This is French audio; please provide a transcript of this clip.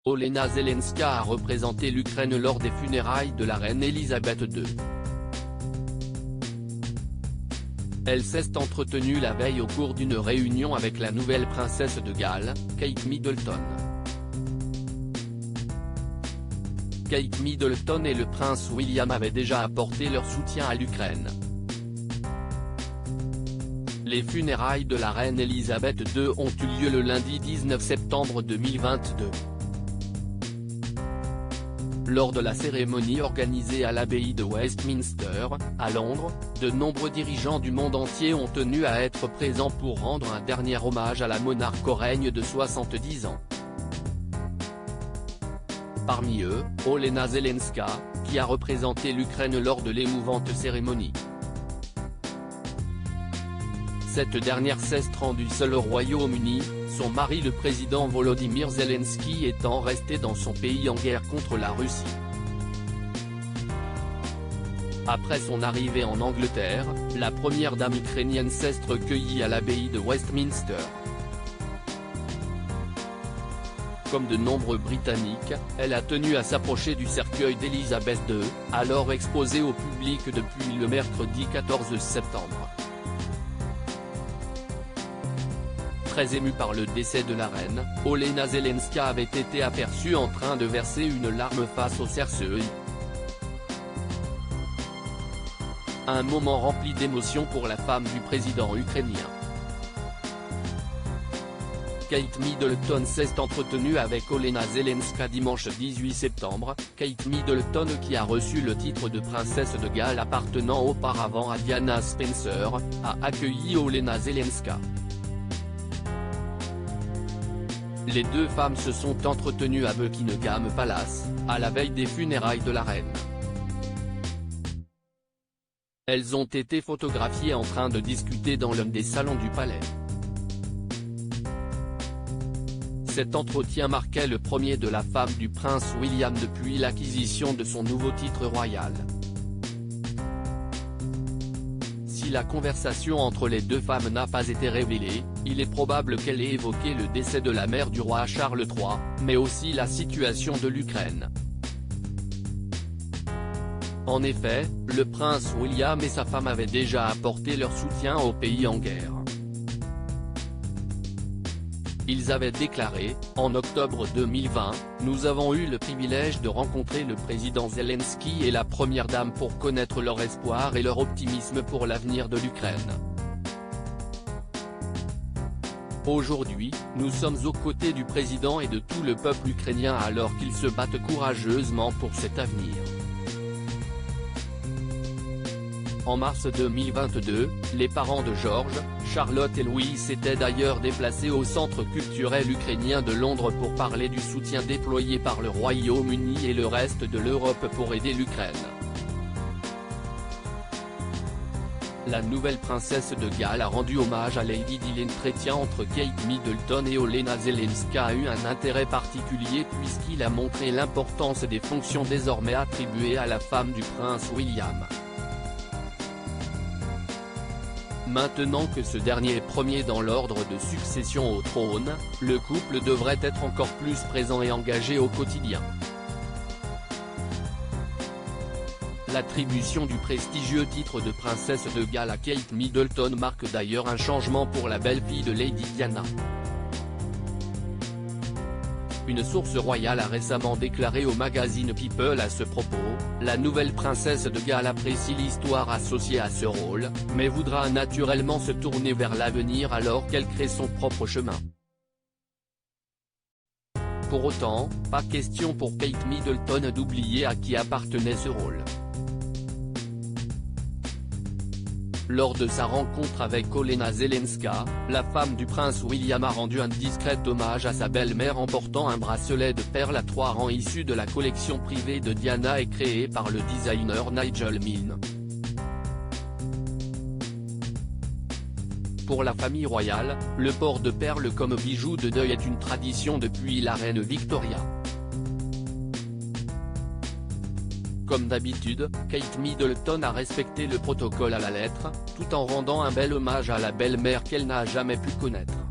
Olena Zelenska a représenté l'Ukraine lors des funérailles de la reine Elisabeth II. Elle s'est entretenue la veille au cours d'une réunion avec la nouvelle princesse de Galles, Kate Middleton. Kate Middleton et le prince William avaient déjà apporté leur soutien à l'Ukraine. Les funérailles de la reine Elisabeth II ont eu lieu le lundi 19 septembre 2022. Lors de la cérémonie organisée à l'abbaye de Westminster, à Londres, de nombreux dirigeants du monde entier ont tenu à être présents pour rendre un dernier hommage à la monarque au règne de 70 ans. Parmi eux, Olena Zelenska, qui a représenté l'Ukraine lors de l'émouvante cérémonie. Cette dernière s'est rendue seule au Royaume-Uni, son mari le président Volodymyr Zelensky étant resté dans son pays en guerre contre la Russie. Après son arrivée en Angleterre, la première dame ukrainienne s'est recueillie à l'abbaye de Westminster. Comme de nombreux Britanniques, elle a tenu à s'approcher du cercueil d'Elisabeth II, alors exposé au public depuis le mercredi 14 septembre. Très émue par le décès de la reine, Olena Zelenska avait été aperçue en train de verser une larme face au cercueil. Un moment rempli d'émotion pour la femme du président ukrainien. Kate Middleton s'est entretenue avec Olena Zelenska dimanche 18 septembre, Kate Middleton qui a reçu le titre de princesse de Galles appartenant auparavant à Diana Spencer, a accueilli Olena Zelenska. Les deux femmes se sont entretenues à Buckingham Palace, à la veille des funérailles de la reine. Elles ont été photographiées en train de discuter dans l'un des salons du palais. Cet entretien marquait le premier de la femme du prince William depuis l'acquisition de son nouveau titre royal. Si la conversation entre les deux femmes n'a pas été révélée, il est probable qu'elle ait évoqué le décès de la mère du roi Charles III, mais aussi la situation de l'Ukraine. En effet, le prince William et sa femme avaient déjà apporté leur soutien au pays en guerre. Ils avaient déclaré, en octobre 2020, « Nous avons eu le privilège de rencontrer le président Zelensky et la première dame pour connaître leur espoir et leur optimisme pour l'avenir de l'Ukraine. Aujourd'hui, nous sommes aux côtés du président et de tout le peuple ukrainien alors qu'ils se battent courageusement pour cet avenir. » En mars 2022, les parents de George, Charlotte et Louis s'étaient d'ailleurs déplacés au centre culturel ukrainien de Londres pour parler du soutien déployé par le Royaume-Uni et le reste de l'Europe pour aider l'Ukraine. La nouvelle princesse de Galles a rendu hommage à Lady Dylan. Entre Kate Middleton et Olena Zelenska a eu un intérêt particulier puisqu'il a montré l'importance des fonctions désormais attribuées à la femme du prince William. Maintenant que ce dernier est premier dans l'ordre de succession au trône, le couple devrait être encore plus présent et engagé au quotidien. L'attribution du prestigieux titre de princesse de Galles à Kate Middleton marque d'ailleurs un changement pour la belle-fille de Lady Diana. Une source royale a récemment déclaré au magazine People à ce propos, la nouvelle princesse de Galles apprécie l'histoire associée à ce rôle, mais voudra naturellement se tourner vers l'avenir alors qu'elle crée son propre chemin. Pour autant, pas question pour Kate Middleton d'oublier à qui appartenait ce rôle. Lors de sa rencontre avec Olena Zelenska, la femme du prince William a rendu un discret hommage à sa belle-mère en portant un bracelet de perles à 3 rangs issu de la collection privée de Diana et créé par le designer Nigel Milne. Pour la famille royale, le port de perles comme bijou de deuil est une tradition depuis la reine Victoria. Comme d'habitude, Kate Middleton a respecté le protocole à la lettre, tout en rendant un bel hommage à la belle-mère qu'elle n'a jamais pu connaître.